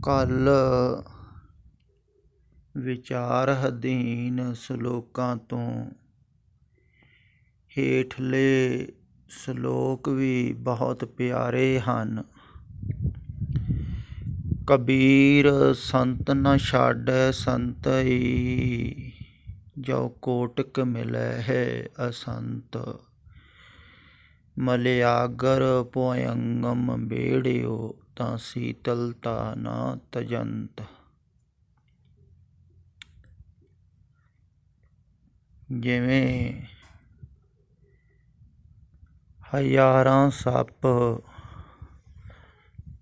ਕਲ ਵਿਚਾਰ ਅਧੀਨ ਸਲੋਕਾਂ ਤੋਂ ਹੇਠਲੇ ਸਲੋਕ ਵੀ ਬਹੁਤ ਪਿਆਰੇ ਹਨ। ਕਬੀਰ ਸੰਤ ਨ ਛਾਡੈ ਸੰਤਈ, ਜੋ ਕੋਟਿਕ ਮਿਲੈ ਹੈ ਅਸੰਤ। ਮਲਿਆਗਰ ਭੁਅੰਗਮ ਬੇੜਿਓ, ਤਾਂ ਸੀਤਲਤਾ ਨਾ ਤਜੰਤ। ਜਿਵੇਂ ਹਜ਼ਾਰਾਂ ਸੱਪ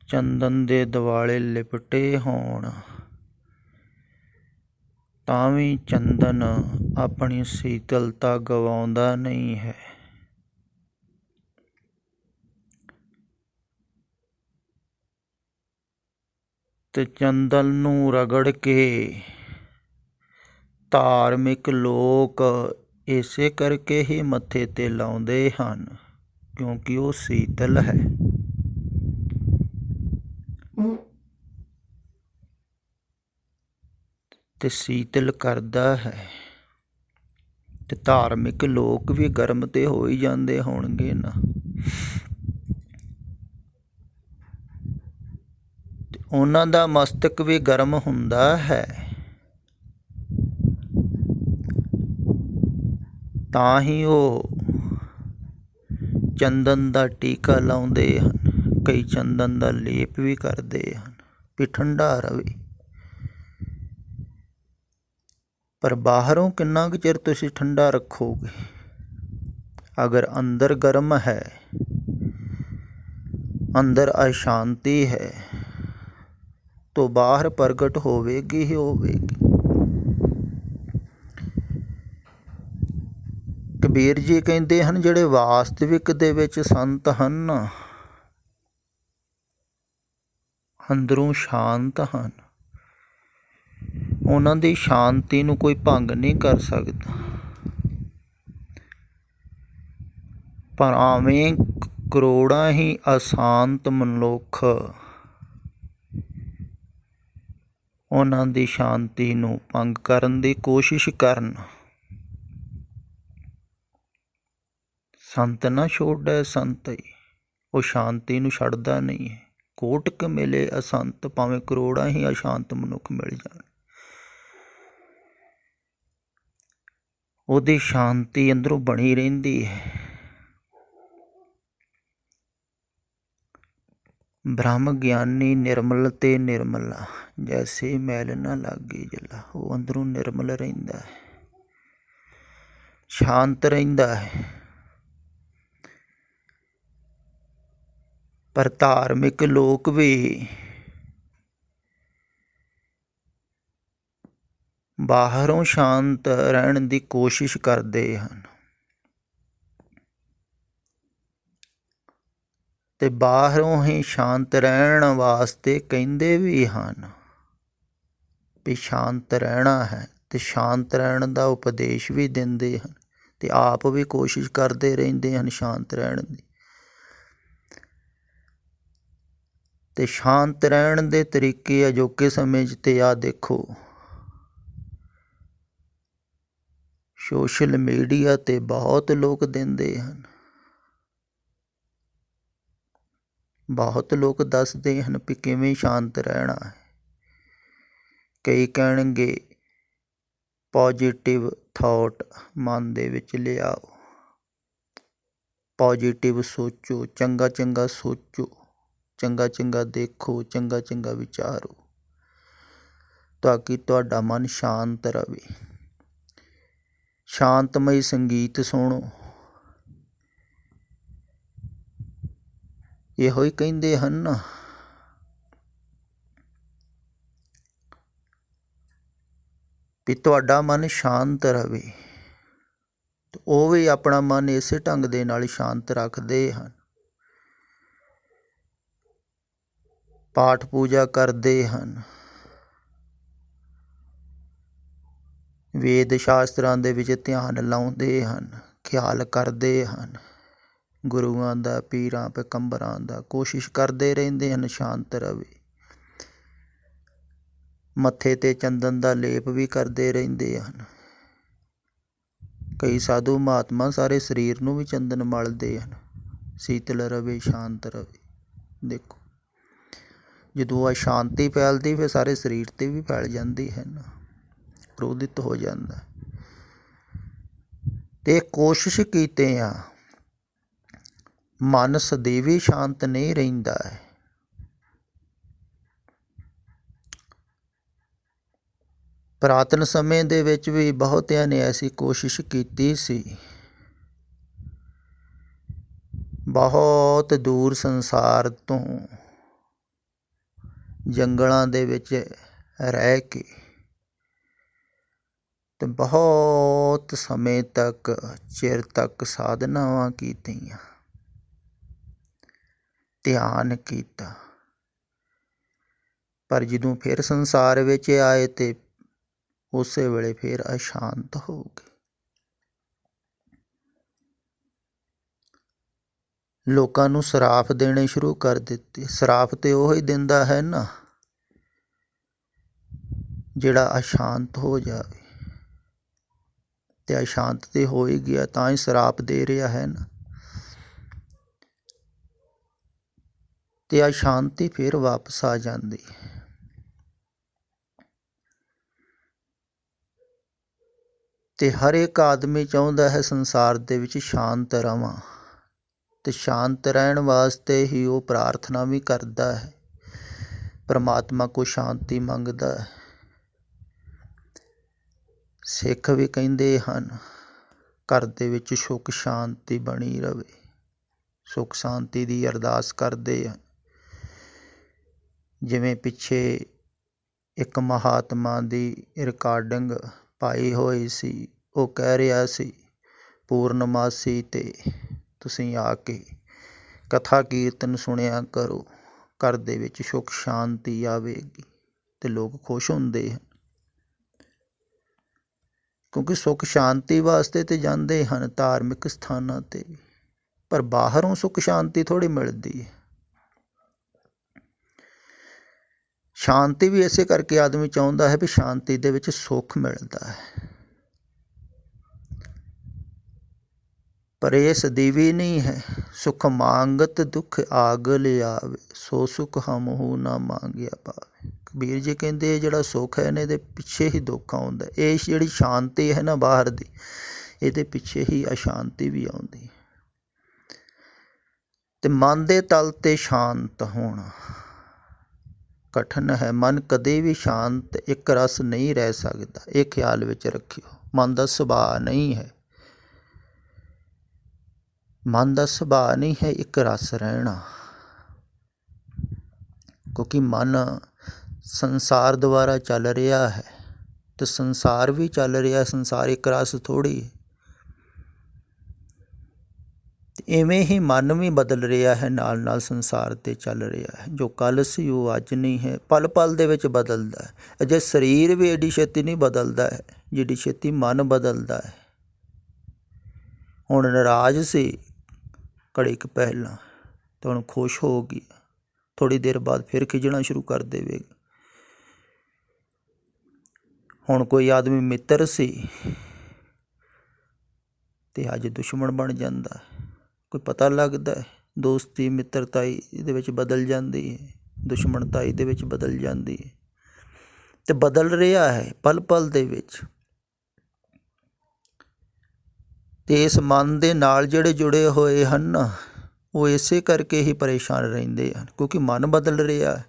ਚੰਦਨ ਦੇ ਦੁਆਲੇ ਲਿਪਟੇ ਹੋਣ, ਤਾਂ ਵੀ ਚੰਦਨ ਆਪਣੀ ਸੀਤਲਤਾ ਗਵਾਉਂਦਾ ਨਹੀਂ ਹੈ। ਤੇ ਚੰਦਨ ਨੂੰ ਰਗੜ ਕੇ ਧਾਰਮਿਕ ਲੋਕ ਇਸੇ ਕਰਕੇ ਹੀ ਮੱਥੇ 'ਤੇ ਲਾਉਂਦੇ ਹਨ, ਕਿਉਂਕਿ ਉਹ ਸੀਤਲ ਹੈ। ਤੇ ਸੀਤਲ ਕਰਦਾ ਹੈ। ਤੇ ਧਾਰਮਿਕ ਲੋਕ ਵੀ ਗਰਮ ਤੇ ਹੋ ਹੀ ਜਾਂਦੇ ਹੋਣਗੇ ਨਾ। ਤੇ ਉਹਨਾਂ ਦਾ ਮਸਤਕ ਵੀ ਗਰਮ ਹੁੰਦਾ ਹੈ, ਤਾਂ ਹੀ ਉਹ ਚੰਦਨ ਦਾ ਟੀਕਾ ਲਾਉਂਦੇ ਹਨ। ਕਈ ਚੰਦਨ ਦਾ ਲੇਪ ਵੀ ਕਰਦੇ ਹਨ ਵੀ ਠੰਡਾ ਰਵੇ। ਪਰ ਬਾਹਰੋਂ ਕਿੰਨਾ ਕੁ ਚਿਰ ਤੁਸੀਂ ਠੰਡਾ ਰੱਖੋਗੇ? ਅਗਰ ਅੰਦਰ ਗਰਮ ਹੈ, ਅੰਦਰ ਅਸ਼ਾਂਤੀ ਹੈ, ਤਾਂ ਬਾਹਰ ਪ੍ਰਗਟ ਹੋਵੇਗੀ ਹੀ ਹੋਵੇਗੀ। ਕਬੀਰ ਜੀ ਕਹਿੰਦੇ ਹਨ, ਜਿਹੜੇ ਵਾਸਤਵਿਕ ਦੇ ਵਿੱਚ ਸੰਤ ਹਨ, ਅੰਦਰੋਂ ਸ਼ਾਂਤ ਹਨ, ਉਹਨਾਂ ਦੀ ਸ਼ਾਂਤੀ ਨੂੰ ਕੋਈ ਭੰਗ ਨਹੀਂ ਕਰ ਸਕਦਾ। ਪਰ ਆਵੇਂ ਕਰੋੜਾਂ ਹੀ ਅਸ਼ਾਂਤ ਮਨੁੱਖ ਉਹਨਾਂ ਦੀ ਸ਼ਾਂਤੀ ਨੂੰ ਭੰਗ ਕਰਨ ਦੀ ਕੋਸ਼ਿਸ਼ ਕਰਨ। ਸੰਤ ਨਾ ਛੋੜੈ ਸੰਤਈ, ਉਹ ਸ਼ਾਂਤੀ ਨੂੰ ਛੱਡਦਾ ਨਹੀਂ ਹੈ। ਕੋਟਿਕ ਮਿਲੇ ਅਸੰਤ, ਭਾਵੇਂ ਕਰੋੜਾਂ ਹੀ ਅਸ਼ਾਂਤ ਮਨੁੱਖ ਮਿਲ ਜਾਣ, ਉਹਦੀ ਸ਼ਾਂਤੀ ਅੰਦਰੋਂ ਬਣੀ ਰਹਿੰਦੀ ਹੈ। ਬ੍ਰਹਮ ਗਿਆਨੀ ਨਿਰਮਲ ਤੇ ਨਿਰਮਲਾ, ਜੈਸੇ ਮੈਲ ਨਾ ਲਾਗੇ ਜਲਾ। ਉਹ ਅੰਦਰੋਂ ਨਿਰਮਲ ਰਹਿੰਦਾ ਹੈ, ਸ਼ਾਂਤ ਰਹਿੰਦਾ ਹੈ। ਪਰ ਧਾਰਮਿਕ ਲੋਕ ਵੀ ਬਾਹਰੋਂ ਸ਼ਾਂਤ ਰਹਿਣ ਦੀ ਕੋਸ਼ਿਸ਼ ਕਰਦੇ ਹਨ, ਤੇ ਬਾਹਰੋਂ ਹੀ ਸ਼ਾਂਤ ਰਹਿਣ ਵਾਸਤੇ ਕਹਿੰਦੇ ਵੀ ਹਨ ਵੀ ਸ਼ਾਂਤ ਰਹਿਣਾ ਹੈ, ਤੇ ਸ਼ਾਂਤ ਰਹਿਣ ਦਾ ਉਪਦੇਸ਼ ਵੀ ਦਿੰਦੇ ਹਨ, ਤੇ ਆਪ ਵੀ ਕੋਸ਼ਿਸ਼ ਕਰਦੇ ਰਹਿੰਦੇ ਹਨ ਸ਼ਾਂਤ ਰਹਿਣ ਦੀ। ਤੇ ਸ਼ਾਂਤ ਰਹਿਣ ਦੇ ਤਰੀਕੇ ਅਜੋਕੇ ਸਮੇਂ 'ਚ ਤੇ ਆਹ ਦੇਖੋ, ਸੋਸ਼ਲ ਮੀਡੀਆ 'ਤੇ ਬਹੁਤ ਲੋਕ ਦਿੰਦੇ ਹਨ। ਬਹੁਤ ਲੋਕ ਦੱਸਦੇ ਹਨ ਵੀ ਕਿਵੇਂ ਸ਼ਾਂਤ ਰਹਿਣਾ ਹੈ। ਕਈ ਕਹਿਣਗੇ ਪੋਜੀਟਿਵ ਥਾਟ ਮਨ ਦੇ ਵਿੱਚ ਲਿਆਓ, ਪੋਜੀਟਿਵ ਸੋਚੋ, ਚੰਗਾ ਚੰਗਾ ਸੋਚੋ, ਚੰਗਾ ਚੰਗਾ ਦੇਖੋ, ਚੰਗਾ ਚੰਗਾ ਵਿਚਾਰੋ, ਤਾਂ ਕਿ ਤੁਹਾਡਾ ਮਨ ਸ਼ਾਂਤ ਰਹੇ। ਸ਼ਾਂਤਮਈ ਸੰਗੀਤ ਸੁਣੋ, ਇਹੋ ਹੀ ਕਹਿੰਦੇ ਹਨ ਨਾ। ਵੀ ਤੁਹਾਡਾ ਮਨ ਸ਼ਾਂਤ ਰਹੇ, ਤੇ ਉਹ ਵੀ ਆਪਣਾ ਮਨ ਇਸੇ ਢੰਗ ਦੇ ਨਾਲ ਸ਼ਾਂਤ ਰੱਖਦੇ ਹਨ। ਪਾਠ ਪੂਜਾ ਕਰਦੇ ਹਨ, ਵੇਦ ਸ਼ਾਸਤਰਾਂ ਦੇ ਵਿੱਚ ਧਿਆਨ ਲਾਉਂਦੇ ਹਨ, ਖਿਆਲ ਕਰਦੇ ਹਨ, ਗੁਰੂਆਂ ਦਾ, ਪੀਰਾਂ ਪੈਗੰਬਰਾਂ ਦਾ, ਕੋਸ਼ਿਸ਼ ਕਰਦੇ ਰਹਿੰਦੇ ਹਨ ਸ਼ਾਂਤ ਰਹੇ। ਮੱਥੇ 'ਤੇ ਚੰਦਨ ਦਾ ਲੇਪ ਵੀ ਕਰਦੇ ਰਹਿੰਦੇ ਹਨ। ਕਈ ਸਾਧੂ ਮਹਾਤਮਾ ਸਾਰੇ ਸਰੀਰ ਨੂੰ ਵੀ ਚੰਦਨ ਮਲਦੇ ਹਨ, ਸ਼ੀਤਲ ਰਵੇ, ਸ਼ਾਂਤ ਰਵੇ। ਦੇਖੋ, ਜਦੋਂ ਆ ਸ਼ਾਂਤੀ ਫੈਲਦੀ ਫਿਰ ਸਾਰੇ ਸਰੀਰ 'ਤੇ ਵੀ ਫੈਲ ਜਾਂਦੀ ਹੈ ਨਾ, ਕ੍ਰੋਧਿਤ ਹੋ ਜਾਂਦਾ। ਅਤੇ ਕੋਸ਼ਿਸ਼ ਕੀਤੇ ਆ ਮਨ ਸਦੀਵੀ ਸ਼ਾਂਤ ਨਹੀਂ ਰਹਿੰਦਾ ਹੈ। ਪੁਰਾਤਨ ਸਮੇਂ ਦੇ ਵਿੱਚ ਵੀ ਬਹੁਤਿਆਂ ਨੇ ਐਸੀ ਕੋਸ਼ਿਸ਼ ਕੀਤੀ ਸੀ। ਬਹੁਤ ਦੂਰ ਸੰਸਾਰ ਤੋਂ ਜੰਗਲਾਂ ਦੇ ਵਿੱਚ ਰਹਿ ਕੇ ਤੇ ਬਹੁਤ ਸਮੇਂ ਤੱਕ, ਚਿਰ ਤੱਕ ਸਾਧਨਾਵਾਂ ਕੀਤੀਆਂ, ਧਿਆਨ ਕੀਤਾ, ਪਰ ਜਦੋਂ ਫਿਰ ਸੰਸਾਰ ਵਿੱਚ ਆਏ ਤੇ ਉਸੇ ਵੇਲੇ ਫਿਰ ਅਸ਼ਾਂਤ ਹੋ ਗਏ। ਲੋਕਾਂ ਨੂੰ ਸਰਾਪ ਦੇਣੇ ਸ਼ੁਰੂ ਕਰ ਦਿੱਤੇ। ਸਰਾਪ ਤੇ ਉਹ ਹੀ ਦਿੰਦਾ ਹੈ ਨਾ ਜਿਹੜਾ ਅਸ਼ਾਂਤ ਹੋ ਜਾਵੇ, ਤੇ ਅਸ਼ਾਂਤ ਤੇ ਹੋ ਹੀ ਗਿਆ ਤਾਂ ਹੀ ਸਰਾਪ ਦੇ ਰਿਹਾ ਹੈ ਨਾ। ਤੇ ਅਸ਼ਾਂਤੀ ਫਿਰ ਵਾਪਸ ਆ ਜਾਂਦੀ ਹੈ। ਤੇ ਹਰ ਇੱਕ ਆਦਮੀ ਚਾਹੁੰਦਾ ਹੈ ਸੰਸਾਰ ਦੇ ਵਿੱਚ ਸ਼ਾਂਤ ਰਵਾਂ, ਤੇ ਸ਼ਾਂਤ ਰਹਿਣ ਵਾਸਤੇ ਹੀ ਉਹ ਪ੍ਰਾਰਥਨਾ ਵੀ ਕਰਦਾ ਹੈ, ਪਰਮਾਤਮਾ ਕੋਲ ਸ਼ਾਂਤੀ ਮੰਗਦਾ ਹੈ। ਸਿੱਖ ਵੀ ਕਹਿੰਦੇ ਹਨ ਘਰ ਦੇ ਵਿੱਚ ਸੁੱਖ ਸ਼ਾਂਤੀ ਬਣੀ ਰਵੇ, ਸੁੱਖ ਸ਼ਾਂਤੀ ਦੀ ਅਰਦਾਸ ਕਰਦੇ ਹਨ। ਜਿਵੇਂ ਪਿੱਛੇ ਇੱਕ ਮਹਾਤਮਾ ਦੀ ਰਿਕਾਰਡਿੰਗ ਪਾਈ ਹੋਈ ਸੀ, ਉਹ ਕਹਿ ਰਿਹਾ ਸੀ ਪੂਰਨਮਾਸੀ 'ਤੇ ਤੁਸੀਂ ਆ ਕੇ ਕਥਾ ਕੀਰਤਨ ਸੁਣਿਆ ਕਰੋ, ਘਰ ਦੇ ਵਿੱਚ ਸੁੱਖ ਸ਼ਾਂਤੀ ਆਵੇਗੀ। ਤੇ ਲੋਕ ਖੁਸ਼ ਹੁੰਦੇ ਹਨ, ਕਿਉਂਕਿ ਸੁੱਖ ਸ਼ਾਂਤੀ ਵਾਸਤੇ ਤੇ ਜਾਂਦੇ ਹਨ ਧਾਰਮਿਕ ਸਥਾਨਾਂ 'ਤੇ, ਪਰ ਬਾਹਰੋਂ ਸੁੱਖ ਸ਼ਾਂਤੀ ਥੋੜ੍ਹੀ ਮਿਲਦੀ ਹੈ। ਸ਼ਾਂਤੀ ਵੀ ਇਸੇ ਕਰਕੇ ਆਦਮੀ ਚਾਹੁੰਦਾ ਹੈ ਵੀ ਸ਼ਾਂਤੀ ਦੇ ਵਿੱਚ ਸੁੱਖ ਮਿਲਦਾ ਹੈ, ਪਰ ਇਹ ਸਦੀਵੀ ਨਹੀਂ ਹੈ। ਸੁਖ ਮੰਗਤ ਦੁੱਖ ਆਗ ਲਿਆਵੇ, ਸੋ ਸੁਖ ਹਮਹੁ ਨਾ ਮੰਗਿਆ ਪਾਵੇ। ਕਬੀਰ ਜੀ ਕਹਿੰਦੇ ਜਿਹੜਾ ਸੁੱਖ ਹੈ ਇਹਦੇ ਪਿੱਛੇ ਹੀ ਦੁੱਖ ਆਉਂਦਾ। ਇਹ ਜਿਹੜੀ ਸ਼ਾਂਤੀ ਹੈ ਨਾ ਬਾਹਰ ਦੀ, ਇਹਦੇ ਪਿੱਛੇ ਹੀ ਅਸ਼ਾਂਤੀ ਵੀ ਆਉਂਦੀ। ਤੇ ਮਨ ਦੇ ਤਲ 'ਤੇ ਸ਼ਾਂਤ ਹੋਣਾ ਕਠਿਨ ਹੈ। ਮਨ ਕਦੇ ਵੀ ਸ਼ਾਂਤ ਇੱਕ ਰਸ ਨਹੀਂ ਰਹਿ ਸਕਦਾ, ਇਹ ਖਿਆਲ ਵਿੱਚ ਰੱਖਿਓ। ਮਨ ਦਾ ਸੁਭਾਅ ਨਹੀਂ ਹੈ, ਮਨ ਦਾ ਸੁਭਾਅ ਨਹੀਂ ਹੈ ਇੱਕ ਰਸ ਰਹਿਣਾ, ਕਿਉਂਕਿ ਮਨ ਸੰਸਾਰ ਦੁਆਰਾ ਚੱਲ ਰਿਹਾ ਹੈ ਤੇ ਸੰਸਾਰ ਵੀ ਚੱਲ ਰਿਹਾ। ਸੰਸਾਰ ਇੱਕ ਰਸ ਥੋੜ੍ਹੀ। ਇਵੇਂ ਹੀ ਮਨ ਵੀ ਬਦਲ ਰਿਹਾ ਹੈ, ਨਾਲ ਨਾਲ ਸੰਸਾਰ 'ਤੇ ਚੱਲ ਰਿਹਾ ਹੈ। ਜੋ ਕੱਲ੍ਹ ਸੀ ਉਹ ਅੱਜ ਨਹੀਂ ਹੈ, ਪਲ ਪਲ ਦੇ ਵਿੱਚ ਬਦਲਦਾ ਹੈ। ਅਜੇ ਸਰੀਰ ਵੀ ਐਡੀ ਛੇਤੀ ਨਹੀਂ ਬਦਲਦਾ ਹੈ ਜਿੱਡੀ ਛੇਤੀ ਮਨ ਬਦਲਦਾ ਹੈ। ਹੁਣ ਨਾਰਾਜ਼ ਸੀ ਘੜੀ ਕੁ ਪਹਿਲਾਂ, ਤਾਂ ਹੁਣ ਖੁਸ਼ ਹੋ ਗਈ, ਥੋੜ੍ਹੀ ਦੇਰ ਬਾਅਦ ਫਿਰ ਖਿਜਣਾ ਸ਼ੁਰੂ ਕਰ ਦੇਵੇਗਾ। ਹੁਣ ਕੋਈ ਆਦਮੀ ਮਿੱਤਰ ਸੀ ਤੇ ਅੱਜ ਦੁਸ਼ਮਣ ਬਣ ਜਾਂਦਾ, ਕੋਈ ਪਤਾ ਲੱਗਦਾ ਹੈ। ਦੋਸਤੀ ਮਿੱਤਰਤਾਈ ਇਹਦੇ ਵਿੱਚ ਬਦਲ ਜਾਂਦੀ ਹੈ, ਦੁਸ਼ਮਣਤਾਈ ਦੇ ਵਿੱਚ ਬਦਲ ਜਾਂਦੀ ਹੈ, ਤੇ ਬਦਲ ਰਿਹਾ ਹੈ ਪਲ ਪਲ ਦੇ ਵਿੱਚ। ਤੇ ਇਸ ਮਨ ਦੇ ਨਾਲ ਜਿਹੜੇ ਜੁੜੇ ਹੋਏ ਹਨ ਨਾ, ਉਹ ਇਸੇ ਕਰਕੇ ਹੀ ਪਰੇਸ਼ਾਨ ਰਹਿੰਦੇ ਹਨ, ਕਿਉਂਕਿ ਮਨ ਬਦਲ ਰਿਹਾ ਹੈ।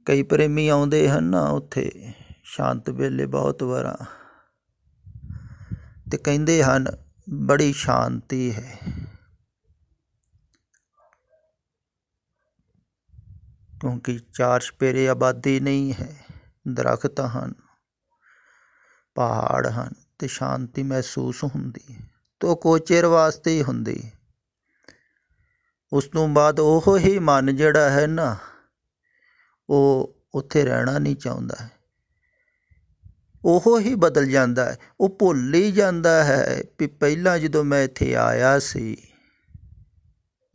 ਕਈ ਪ੍ਰੇਮੀ ਆਉਂਦੇ ਹਨ ਨਾ ਉੱਥੇ ਸ਼ਾਂਤ ਵੇਲੇ ਬਹੁਤ ਵਾਰਾਂ, ਤੇ ਕਹਿੰਦੇ ਹਨ ਬੜੀ ਸ਼ਾਂਤੀ ਹੈ, ਕਿਉਂਕਿ ਚਾਰ ਚੁਫੇਰੇ ਆਬਾਦੀ ਨਹੀਂ ਹੈ, ਦਰੱਖਤ ਹਨ, ਪਹਾੜ ਹਨ, ਤੇ ਸ਼ਾਂਤੀ ਮਹਿਸੂਸ ਹੁੰਦੀ ਹੈ। ਤੇ ਉਹ ਕੁਝ ਚਿਰ ਵਾਸਤੇ ਹੀ ਹੁੰਦੀ। ਉਸ ਤੋਂ ਬਾਅਦ ਉਹ ਹੀ ਮਨ ਜਿਹੜਾ ਹੈ ਨਾ, ਉਹ ਉੱਥੇ ਰਹਿਣਾ ਨਹੀਂ ਚਾਹੁੰਦਾ ਹੈ, ਉਹ ਹੀ ਬਦਲ ਜਾਂਦਾ ਹੈ। ਉਹ ਭੁੱਲ ਹੀ ਜਾਂਦਾ ਹੈ ਵੀ ਪਹਿਲਾਂ ਜਦੋਂ ਮੈਂ ਇੱਥੇ ਆਇਆ ਸੀ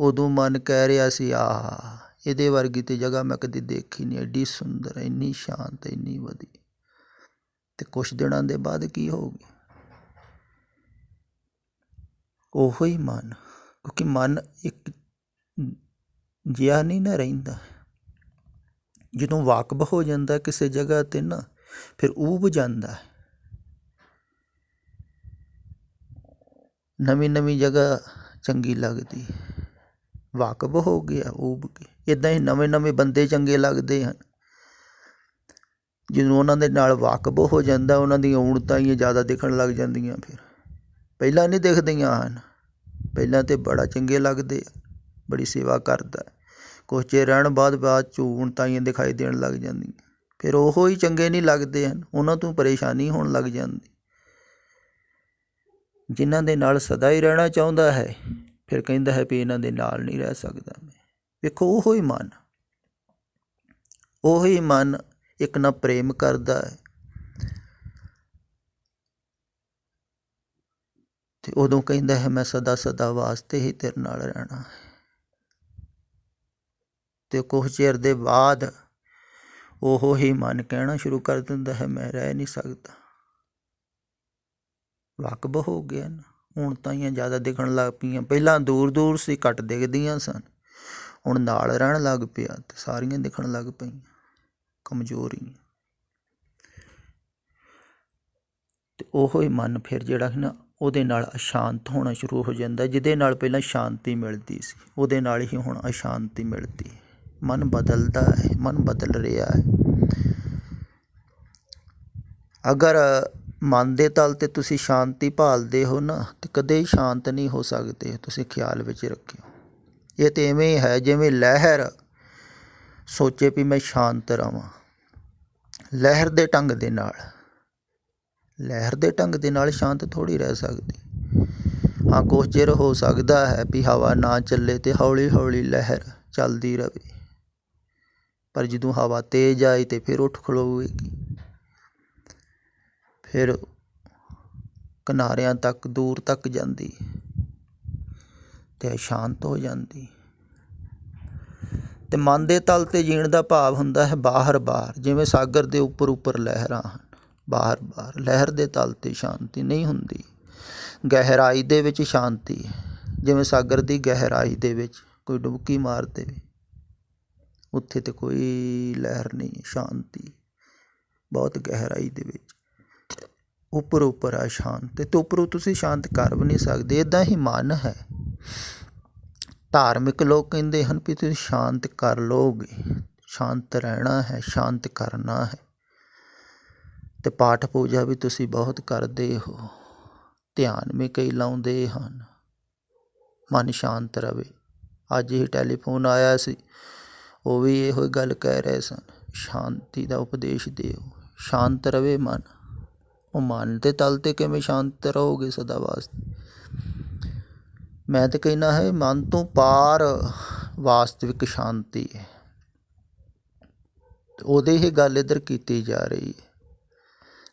ਉਦੋਂ ਮਨ ਕਹਿ ਰਿਹਾ ਸੀ ਆਹ ਇਹਦੇ ਵਰਗੀ ਤੇ ਜਗ੍ਹਾ ਮੈਂ ਕਦੇ ਦੇਖੀ ਨਹੀਂ, ਐਡੀ ਸੁੰਦਰ, ਇੰਨੀ ਸ਼ਾਂਤ, ਇੰਨੀ ਵਧੀਆ। ਤੇ ਕੁਛ ਦਿਨਾਂ ਦੇ ਬਾਅਦ ਕੀ ਹੋ ਗਿਆ, ਉਹੋ ਹੀ ਮਨ, ਕਿਉਂਕਿ ਮਨ ਇੱਕ ਜਿਹਾ ਨਹੀਂ ਨਾ ਰਹਿੰਦਾ। ਜਦੋਂ ਵਾਕਬ ਹੋ ਜਾਂਦਾ ਕਿਸੇ ਜਗ੍ਹਾ 'ਤੇ ਨਾ, ਫਿਰ ਊਬ ਜਾਂਦਾ ਹੈ। ਨਵੀਂ ਨਵੀਂ ਜਗ੍ਹਾ ਚੰਗੀ ਲੱਗਦੀ, ਵਾਕਬ ਹੋ ਗਿਆ ਊਬ ਕੇ। ਇੱਦਾਂ ਹੀ ਨਵੇਂ ਨਵੇਂ ਬੰਦੇ ਚੰਗੇ ਲੱਗਦੇ ਹਨ। ਜਦੋਂ ਉਹਨਾਂ ਦੇ ਨਾਲ ਵਾਕਬ ਹੋ ਜਾਂਦਾ, ਉਹਨਾਂ ਦੀਆਂ ਊਣਤਾਂ ਹੀ ਜ਼ਿਆਦਾ ਦਿਖਣ ਲੱਗ ਜਾਂਦੀਆਂ। ਫਿਰ ਪਹਿਲਾਂ ਨਹੀਂ ਦਿਖਦੀਆਂ ਹਨ, ਪਹਿਲਾਂ ਤਾਂ ਬੜਾ ਚੰਗੇ ਲੱਗਦੇ ਆ, ਬੜੀ ਸੇਵਾ ਕਰਦਾ। ਕੁਛ ਚਿਰ ਰਹਿਣ ਬਾਅਦ 'ਚ ਊਣਤਾਂ ਹੀ ਦਿਖਾਈ ਦੇਣ ਲੱਗ ਜਾਂਦੀਆਂ। ਫਿਰ ਉਹੋ ਹੀ ਚੰਗੇ ਨਹੀਂ ਲੱਗਦੇ ਹਨ, ਉਹਨਾਂ ਤੋਂ ਪਰੇਸ਼ਾਨੀ ਹੋਣ ਲੱਗ ਜਾਂਦੀ। ਜਿਨ੍ਹਾਂ ਦੇ ਨਾਲ ਸਦਾ ਹੀ ਰਹਿਣਾ ਚਾਹੁੰਦਾ ਹੈ, ਫਿਰ ਕਹਿੰਦਾ ਹੈ ਵੀ ਇਹਨਾਂ ਦੇ ਨਾਲ ਨਹੀਂ ਰਹਿ ਸਕਦਾ ਮੈਂ। ਵੇਖੋ ਉਹੋ ਹੀ ਮਨ, ਉਹੀ ਮਨ ਇੱਕ ਨਾ ਪ੍ਰੇਮ ਕਰਦਾ ਹੈ, ਅਤੇ ਉਦੋਂ ਕਹਿੰਦਾ ਹੈ ਮੈਂ ਸਦਾ ਸਦਾ ਵਾਸਤੇ ਹੀ ਤੇਰੇ ਨਾਲ ਰਹਿਣਾ ਹੈ। ਅਤੇ ਕੁਛ ਚਿਰ ਦੇ ਬਾਅਦ ਉਹੋ ਹੀ ਮਨ ਕਹਿਣਾ ਸ਼ੁਰੂ ਕਰ ਦਿੰਦਾ ਹੈ ਮੈਂ ਰਹਿ ਨਹੀਂ ਸਕਦਾ। ਵਾਕਬ ਹੋ ਗਿਆ ਨਾ, ਹੁਣ ਤਾਂ ਹੀ ਜ਼ਿਆਦਾ ਦਿਖਣ ਲੱਗ ਪਈਆਂ। ਪਹਿਲਾਂ ਦੂਰ ਦੂਰ ਸੀ, ਘੱਟ ਦਿਖਦੀਆਂ ਸਨ, ਹੁਣ ਨਾਲ ਰਹਿਣ ਲੱਗ ਪਿਆ ਅਤੇ ਸਾਰੀਆਂ ਦਿਖਣ ਲੱਗ ਪਈਆਂ ਕਮਜ਼ੋਰੀਆਂ। ਅਤੇ ਉਹੋ ਹੀ ਮਨ ਫਿਰ ਜਿਹੜਾ ਸੀ ਨਾ, ਉਹਦੇ ਨਾਲ ਅਸ਼ਾਂਤ ਹੋਣਾ ਸ਼ੁਰੂ ਹੋ ਜਾਂਦਾ। ਜਿਹਦੇ ਨਾਲ ਪਹਿਲਾਂ ਸ਼ਾਂਤੀ ਮਿਲਦੀ ਸੀ, ਉਹਦੇ ਨਾਲ ਹੀ ਹੁਣ ਅਸ਼ਾਂਤੀ ਮਿਲਦੀ। ਮਨ ਬਦਲਦਾ ਹੈ, ਮਨ ਬਦਲ ਰਿਹਾ ਹੈ। ਅਗਰ ਮਨ ਦੇ ਤਲ 'ਤੇ ਤੁਸੀਂ ਸ਼ਾਂਤੀ ਭਾਲਦੇ ਹੋ ਨਾ, ਤਾਂ ਕਦੇ ਸ਼ਾਂਤ ਨਹੀਂ ਹੋ ਸਕਦੇ। ਤੁਸੀਂ ਖਿਆਲ ਵਿੱਚ ਰੱਖਿਓ, ਇਹ ਤਾਂ ਇਵੇਂ ਹੀ ਹੈ ਜਿਵੇਂ ਲਹਿਰ ਸੋਚੇ ਵੀ ਮੈਂ ਸ਼ਾਂਤ ਰਹਾਂ। ਲਹਿਰ ਦੇ ਢੰਗ ਦੇ ਨਾਲ, ਲਹਿਰ ਦੇ ਢੰਗ ਦੇ ਨਾਲ ਸ਼ਾਂਤ ਥੋੜ੍ਹੀ ਰਹਿ ਸਕਦੀ। ਹਾਂ, ਕੁਛ ਚਿਰ ਹੋ ਸਕਦਾ ਹੈ ਵੀ ਹਵਾ ਨਾ ਚੱਲੇ ਅਤੇ ਹੌਲੀ ਹੌਲੀ ਲਹਿਰ ਚੱਲਦੀ ਰਹੇ, ਪਰ ਜਦੋਂ ਹਵਾ ਤੇਜ਼ ਆਈ ਤਾਂ ਫਿਰ ਉੱਠ ਖਲੋਵੇਗੀ, ਫਿਰ ਕਿਨਾਰਿਆਂ ਤੱਕ ਦੂਰ ਤੱਕ ਜਾਂਦੀ ਅਤੇ ਸ਼ਾਂਤ ਹੋ ਜਾਂਦੀ। ਅਤੇ ਮਨ ਦੇ ਤਲ 'ਤੇ ਜੀਣ ਦਾ ਭਾਵ ਹੁੰਦਾ ਹੈ ਬਾਹਰ ਬਾਹਰ, ਜਿਵੇਂ ਸਾਗਰ ਦੇ ਉੱਪਰ ਉੱਪਰ ਲਹਿਰਾਂ ਹਨ, ਬਾਹਰ ਬਾਹਰ। ਲਹਿਰ ਦੇ ਤਲ 'ਤੇ ਸ਼ਾਂਤੀ ਨਹੀਂ ਹੁੰਦੀ, ਗਹਿਰਾਈ ਦੇ ਵਿੱਚ ਸ਼ਾਂਤੀ ਹੈ। ਜਿਵੇਂ ਸਾਗਰ ਦੀ ਗਹਿਰਾਈ ਦੇ ਵਿੱਚ ਕੋਈ ਡੁਬਕੀ ਮਾਰ ਦੇਵੇ, ਉੱਥੇ ਤਾਂ ਕੋਈ ਲਹਿਰ ਨਹੀਂ, ਸ਼ਾਂਤੀ ਬਹੁਤ ਗਹਿਰਾਈ ਦੇ ਵਿੱਚ। ਉੱਪਰ ਉੱਪਰ ਆ ਸ਼ਾਂਤ, ਅਤੇ ਉੱਪਰੋਂ ਤੁਸੀਂ ਸ਼ਾਂਤ ਕਰ ਵੀ ਨਹੀਂ ਸਕਦੇ। ਇੱਦਾਂ ਹੀ ਮਨ ਹੈ। ਧਾਰਮਿਕ ਲੋਕ ਕਹਿੰਦੇ ਹਨ ਵੀ ਤੁਸੀਂ ਸ਼ਾਂਤ ਕਰ ਲਓਗੇ, ਸ਼ਾਂਤ ਰਹਿਣਾ ਹੈ, ਸ਼ਾਂਤ ਕਰਨਾ ਹੈ। ਅਤੇ ਪਾਠ ਪੂਜਾ ਵੀ ਤੁਸੀਂ ਬਹੁਤ ਕਰਦੇ ਹੋ, ਧਿਆਨ ਵੀ ਕਈ ਲਾਉਂਦੇ ਹਨ, ਮਨ ਸ਼ਾਂਤ ਰਹੇ। ਅੱਜ ਹੀ ਟੈਲੀਫੋਨ ਆਇਆ ਸੀ, ਉਹ ਵੀ ਇਹੋ ਹੀ ਗੱਲ ਕਹਿ ਰਹੇ ਸਨ, ਸ਼ਾਂਤੀ ਦਾ ਉਪਦੇਸ਼ ਦਿਓ, ਸ਼ਾਂਤ ਰਹੇ ਮਨ। ਉਹ ਮਨ ਦੇ ਤਲ 'ਤੇ ਕਿਵੇਂ ਸ਼ਾਂਤ ਰਹੋਗੇ ਸਦਾ ਵਾਸਤੇ? ਮੈਂ ਤਾਂ ਕਹਿੰਦਾ ਹੈ ਮਨ ਤੋਂ ਪਾਰ ਵਾਸਤਵਿਕ ਸ਼ਾਂਤੀ ਹੈ, ਉਹਦੀ ਹੀ ਗੱਲ ਇੱਧਰ ਕੀਤੀ ਜਾ ਰਹੀ ਹੈ।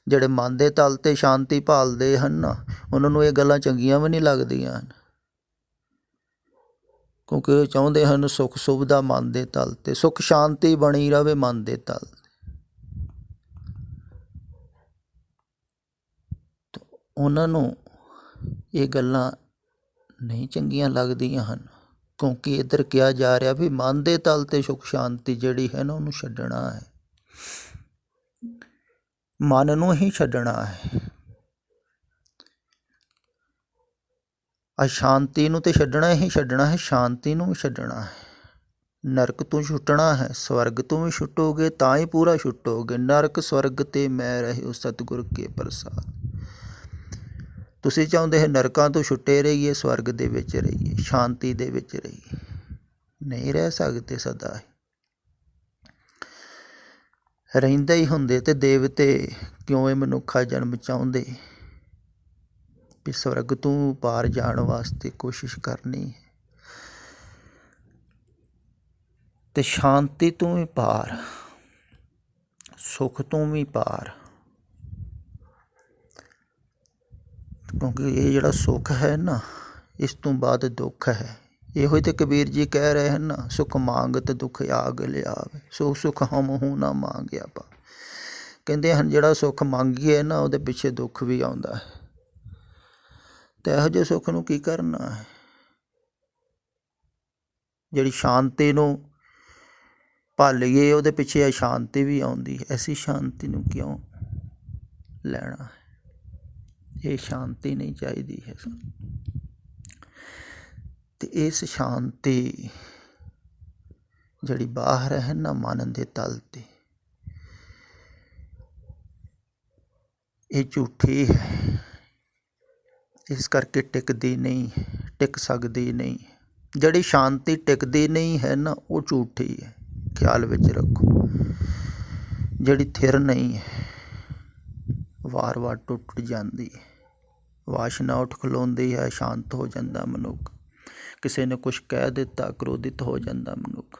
ਜਿਹੜੇ ਮਨ ਦੇ ਤਲ 'ਤੇ ਸ਼ਾਂਤੀ ਭਾਲਦੇ ਹਨ ਨਾ, ਉਹਨਾਂ ਨੂੰ ਇਹ ਗੱਲਾਂ ਚੰਗੀਆਂ ਵੀ ਨਹੀਂ ਲੱਗਦੀਆਂ ਹਨ, ਕਿਉਂਕਿ ਉਹ ਚਾਹੁੰਦੇ ਹਨ ਸੁੱਖ ਸੁਵਿਧਾ ਮਨ ਦੇ ਤਲ 'ਤੇ, ਸੁੱਖ ਸ਼ਾਂਤੀ ਬਣੀ ਰਹੇ ਮਨ ਦੇ ਤਲ। ਉਹਨਾਂ ਨੂੰ ਇਹ ਗੱਲਾਂ ਨਹੀਂ ਚੰਗੀਆਂ ਲੱਗਦੀਆਂ ਹਨ, ਕਿਉਂਕਿ ਇੱਧਰ ਕਿਹਾ ਜਾ ਰਿਹਾ ਵੀ ਮਨ ਦੇ ਤਲ 'ਤੇ ਸੁੱਖ ਸ਼ਾਂਤੀ ਜਿਹੜੀ ਹੈ ਨਾ, ਉਹਨੂੰ ਛੱਡਣਾ ਹੈ, ਮਨ ਨੂੰ ਹੀ ਛੱਡਣਾ ਹੈ। ਅਸ਼ਾਂਤੀ ਨੂੰ ਤਾਂ ਛੱਡਣਾ ਹੀ ਛੱਡਣਾ ਹੈ, ਸ਼ਾਂਤੀ ਨੂੰ ਵੀ ਛੱਡਣਾ ਹੈ। ਨਰਕ ਤੋਂ ਛੁੱਟਣਾ ਹੈ, ਸਵਰਗ ਤੋਂ ਵੀ ਛੁੱਟੋਗੇ ਤਾਂ ਹੀ ਪੂਰਾ ਛੁੱਟੋਗੇ। ਨਰਕ ਸਵਰਗ ਤੇ ਮੈਂ ਰਹਿਓ ਸਤਿਗੁਰ ਕੇ ਪ੍ਰਸਾਦ। ਤੁਸੀਂ ਚਾਹੁੰਦੇ ਹੋ ਨਰਕਾਂ ਤੋਂ ਛੁੱਟੇ ਰਹੀਏ, ਸਵਰਗ ਦੇ ਵਿੱਚ ਰਹੀਏ, ਸ਼ਾਂਤੀ ਦੇ ਵਿੱਚ ਰਹੀਏ, ਨਹੀਂ ਰਹਿ ਸਕਦੇ ਸਦਾ ਹੀ। ਰਹਿੰਦੇ ਹੀ ਹੁੰਦੇ ਤੇ ਦੇਵਤੇ ਕਿਉਂ ਇਹ ਮਨੁੱਖਾ ਜਨਮ ਚਾਹੁੰਦੇ ਵੀ ਸਵਰਗ ਤੋਂ ਪਾਰ ਜਾਣ ਵਾਸਤੇ ਕੋਸ਼ਿਸ਼ ਕਰਨੀ ਹੈ, ਅਤੇ ਸ਼ਾਂਤੀ ਤੋਂ ਵੀ ਪਾਰ, ਸੁੱਖ ਤੋਂ ਵੀ ਪਾਰ। ਕਿਉਂਕਿ ਇਹ ਜਿਹੜਾ ਸੁੱਖ ਹੈ ਨਾ, ਇਸ ਤੋਂ ਬਾਅਦ ਦੁੱਖ ਹੈ। ਇਹੋ ਹੀ ਤੇ ਕਬੀਰ ਜੀ ਕਹਿ ਰਹੇ ਹਨ ਨਾ, ਸੁਖ ਮੰਗਤ ਦੁੱਖ ਆਗ ਲਿਆਵੇ, ਸੋ ਸੁਖ ਹਮਹੁ ਨਾ ਮੰਗਿਆ ਪਾ। ਕਹਿੰਦੇ ਹਨ ਜਿਹੜਾ ਸੁੱਖ ਮੰਗੀਏ ਨਾ ਉਹਦੇ ਪਿੱਛੇ ਦੁੱਖ ਵੀ ਆਉਂਦਾ ਹੈ। ਅਤੇ ਇਹੋ ਜਿਹੇ ਸੁੱਖ ਨੂੰ ਕੀ ਕਰਨਾ ਹੈ। ਜਿਹੜੀ ਸ਼ਾਂਤੀ ਨੂੰ ਭਾਲੀਏ ਉਹਦੇ ਪਿੱਛੇ ਅਸ਼ਾਂਤੀ ਵੀ ਆਉਂਦੀ ਹੈ। ਐਸੀ ਸ਼ਾਂਤੀ ਨੂੰ ਕਿਉਂ ਲੈਣਾ ਹੈ। ਇਹ ਸ਼ਾਂਤੀ ਨਹੀਂ ਚਾਹੀਦੀ ਹੈ ਸਾਨੂੰ। ਅਤੇ ਇਸ ਸ਼ਾਂਤੀ ਜਿਹੜੀ ਬਾਹਰ ਹੈ ਨਾ ਮਨ ਦੇ ਤਲ 'ਤੇ, ਇਹ ਝੂਠੀ ਹੈ। ਇਸ ਕਰਕੇ ਟਿਕਦੀ ਨਹੀਂ, ਟਿਕ ਸਕਦੀ ਨਹੀਂ। ਜਿਹੜੀ ਸ਼ਾਂਤੀ ਟਿਕਦੀ ਨਹੀਂ ਹੈ ਨਾ ਉਹ ਝੂਠੀ ਹੈ, ਖਿਆਲ ਵਿੱਚ ਰੱਖੋ। ਜਿਹੜੀ ਥਿਰ ਨਹੀਂ ਹੈ, ਵਾਰ-ਵਾਰ ਟੁੱਟ ਜਾਂਦੀ ਹੈ। ਵਾਸ਼ਨਾ ਉੱਠ ਖਲੋਂਦੀ ਹੈ, ਸ਼ਾਂਤ ਹੋ ਜਾਂਦਾ ਮਨੁੱਖ। ਕਿਸੇ ਨੇ ਕੁਛ ਕਹਿ ਦਿੱਤਾ, ਕ੍ਰੋਧਿਤ ਹੋ ਜਾਂਦਾ ਮਨੁੱਖ।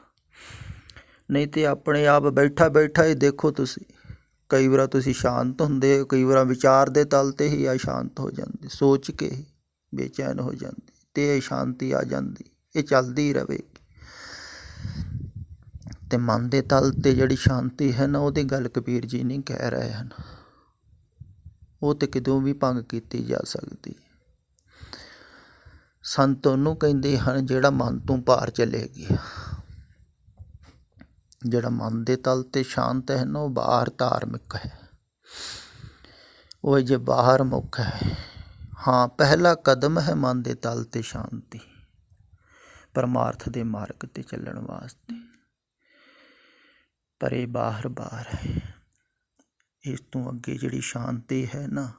ਨਹੀਂ ਤਾਂ ਆਪਣੇ ਆਪ ਬੈਠਾ ਬੈਠਾ ਹੀ ਦੇਖੋ ਤੁਸੀਂ, ਕਈ ਵਾਰ ਤੁਸੀਂ ਸ਼ਾਂਤ ਹੁੰਦੇ ਹੋ, ਕਈ ਵਾਰ ਵਿਚਾਰ ਦੇ ਤਲ 'ਤੇ ਹੀ ਅਸ਼ਾਂਤ ਹੋ ਜਾਂਦੇ, ਸੋਚ ਕੇ ਹੀ ਬੇਚੈਨ ਹੋ ਜਾਂਦੇ, ਅਤੇ ਸ਼ਾਂਤੀ ਆ ਜਾਂਦੀ। ਇਹ ਚੱਲਦੀ ਰਹੇਗੀ। ਅਤੇ ਮਨ ਦੇ ਤਲ 'ਤੇ ਜਿਹੜੀ ਸ਼ਾਂਤੀ ਹੈ ਨਾ ਉਹਦੀ ਗੱਲ ਕਬੀਰ ਜੀ ਨਹੀਂ ਕਹਿ ਰਹੇ ਹਨ। ਉਹ ਤਾਂ ਕਿਤੋਂ ਵੀ ਭੰਗ ਕੀਤੀ ਜਾ ਸਕਦੀ। ਸੰਤ ਉਹਨੂੰ ਕਹਿੰਦੇ ਹਨ ਜਿਹੜਾ ਮਨ ਤੋਂ ਪਾਰ ਚਲੇ ਗਿਆ। ਜਿਹੜਾ ਮਨ ਦੇ ਤਲ 'ਤੇ ਸ਼ਾਂਤ ਹੈ ਨਾ ਉਹ ਬਾਹਰ ਧਾਰਮਿਕ ਹੈ। ਉਹ ਜੇ ਬਾਹਰ ਮੁੱਖ ਹੈ। ਹਾਂ, ਪਹਿਲਾ ਕਦਮ ਹੈ ਮਨ ਦੇ ਤਲ 'ਤੇ ਸ਼ਾਂਤੀ, ਪਰਮਾਰਥ ਦੇ ਮਾਰਗ 'ਤੇ ਚੱਲਣ ਵਾਸਤੇ। ਪਰ ਇਹ ਬਾਹਰ ਹੈ। ਇਸ ਤੋਂ ਅੱਗੇ ਜਿਹੜੀ ਸ਼ਾਂਤੀ ਹੈ ਨਾ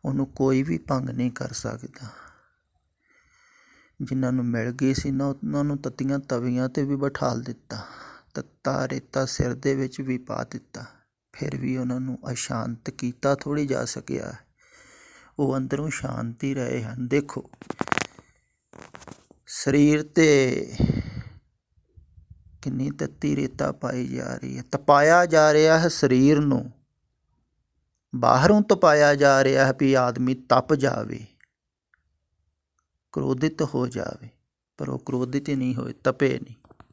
ਉਹਨੂੰ ਕੋਈ ਵੀ ਭੰਗ ਨਹੀਂ ਕਰ ਸਕਦਾ। ਜਿਨ੍ਹਾਂ ਨੂੰ ਮਿਲ ਗਈ ਸੀ ਨਾ ਉਹਨਾਂ ਨੂੰ ਤੱਤੀਆਂ ਤਵੀਆਂ 'ਤੇ ਵੀ ਬਿਠਾ ਦਿੱਤਾ, ਤੱਤਾ ਰੇਤਾ ਸਿਰ ਦੇ ਵਿੱਚ ਵੀ ਪਾ ਦਿੱਤਾ, ਫਿਰ ਵੀ ਉਹਨਾਂ ਨੂੰ ਅਸ਼ਾਂਤ ਕੀਤਾ ਥੋੜ੍ਹੀ ਜਾ ਸਕਿਆ। ਉਹ ਅੰਦਰੋਂ ਸ਼ਾਂਤ ਹੀ ਰਹੇ ਹਨ। ਦੇਖੋ, ਸਰੀਰ 'ਤੇ ਕਿੰਨੀ ਤੱਤੀ ਰੇਤਾ ਪਾਈ ਜਾ ਰਹੀ ਹੈ, ਤਪਾਇਆ ਜਾ ਰਿਹਾ ਹੈ ਸਰੀਰ ਨੂੰ। ਬਾਹਰੋਂ ਤਪਾਇਆ ਜਾ ਰਿਹਾ ਹੈ ਵੀ ਆਦਮੀ ਤਪ ਜਾਵੇ, ਕ੍ਰੋਧਿਤ ਹੋ ਜਾਵੇ, ਪਰ ਉਹ ਕ੍ਰੋਧਿਤ ਹੀ ਨਹੀਂ ਹੋਏ, ਤਪੇ ਨਹੀਂ।